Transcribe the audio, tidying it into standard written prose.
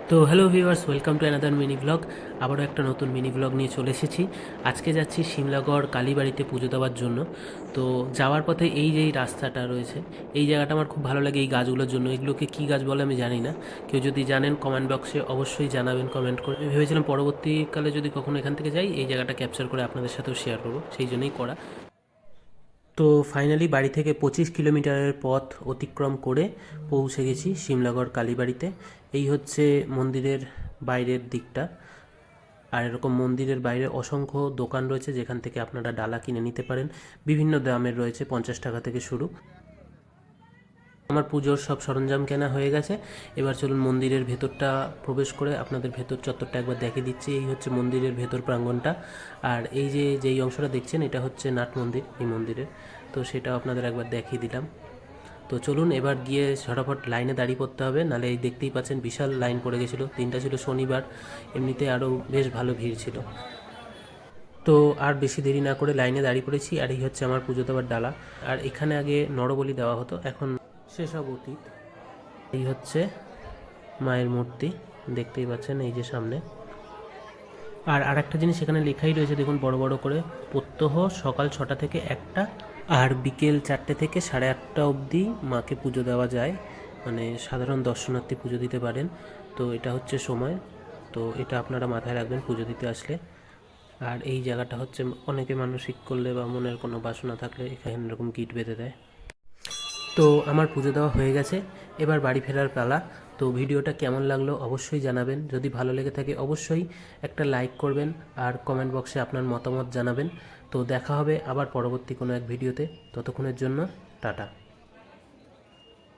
তো hello viewers, welcome to another mini blog. আবারও একটা নতুন মিনি ব্লগ নিয়ে চলে এসেছি। আজকে যাচ্ছি সিমলাগড় কালীবাড়িতে পুজো দেওয়ার জন্য। তো যাওয়ার পথে এই যে এই রাস্তাটা রয়েছে, এই জায়গাটা আমার খুব ভালো লাগে এই গাছগুলোর জন্য। এগুলোকে কী গাছ বলে আমি জানি না, কেউ যদি জানেন কমেন্ট বক্সে অবশ্যই জানাবেন কমেন্ট করে। আমি ভেবেছিলাম পরবর্তীকালে যদি কখনো এখান থেকে যাই এই জায়গাটা ক্যাপচার করে আপনাদের সাথেও শেয়ার করবো, সেই জন্যই করা। তো ফাইনালি বাড়ি থেকে 25 কিলোমিটারের পথ অতিক্রম করে পৌঁছে গেছি সিমলাগড় কালীবাড়িতে। এই হচ্ছে মন্দিরের বাইরের দিকটা। আর এরকম মন্দিরের বাইরে অসংখ্য দোকান রয়েছে যেখান থেকে আপনারা ডালা কিনে নিতে পারেন। বিভিন্ন দামের রয়েছে, 50 টাকা থেকে শুরু। আমার পুজোর সব সরঞ্জাম কেনা হয়ে গেছে। এবার চলুন মন্দিরের ভেতরটা প্রবেশ করে আপনাদের ভেতর চত্বরটা একবার দেখে দিচ্ছি। এই হচ্ছে মন্দিরের ভেতর প্রাঙ্গণটা। আর এই যে যেই অংশটা দেখছেন এটা হচ্ছে নাট মন্দির এই মন্দিরের। তো সেটাও আপনাদের একবার দেখিয়ে দিলাম। তো চলুন এবার গিয়ে ঝটাফট লাইনে দাঁড়িয়ে পড়তে হবে, নাহলে এই দেখতেই পাচ্ছেন বিশাল লাইন পড়ে গেছিলো। দিনটা ছিল শনিবার, এমনিতে আরও বেশ ভালো ভিড় ছিল। তো আর বেশি দেরি না করে লাইনে দাঁড়িয়ে পড়েছি। আর এই হচ্ছে আমার পুজো দেওয়ার ডালা। আর এখানে আগে নরবলি দেওয়া হতো, এখন সেসব অতীত। এই হচ্ছে মায়ের মূর্তি, দেখতেই পাচ্ছেন এই যে সামনে। আর আরেকটা জিনিস এখানে লেখাই রয়েছে দেখুন বড় বড় করে, প্রত্যহ সকাল 6টা থেকে 1টা আর বিকেল 4টে থেকে 8:30 অবধি মাকে পুজো দেওয়া যায়। মানে সাধারণ দর্শনার্থী পুজো দিতে পারেন। তো এটা হচ্ছে সময়, তো এটা আপনারা মাথায় রাখবেন পুজো দিতে আসলে। আর এই জায়গাটা হচ্ছে অনেকে মানসিক করলে বা মনের কোনো বাসনা থাকলে এখানে এরকম গিট বেঁধে দেয়। তো আমার পুজো দেওয়া হয়ে গেছে, এবার বাড়ি ফেরার পালা। তো ভিডিওটা কেমন লাগলো অবশ্যই জানাবেন। যদি ভালো লেগে থাকে অবশ্যই একটা লাইক করবেন আর কমেন্ট বক্সে আপনার মতামত জানাবেন। তো দেখা হবে আবার পরবর্তী কোনো এক ভিডিওতে। ততক্ষণের জন্য টাটা।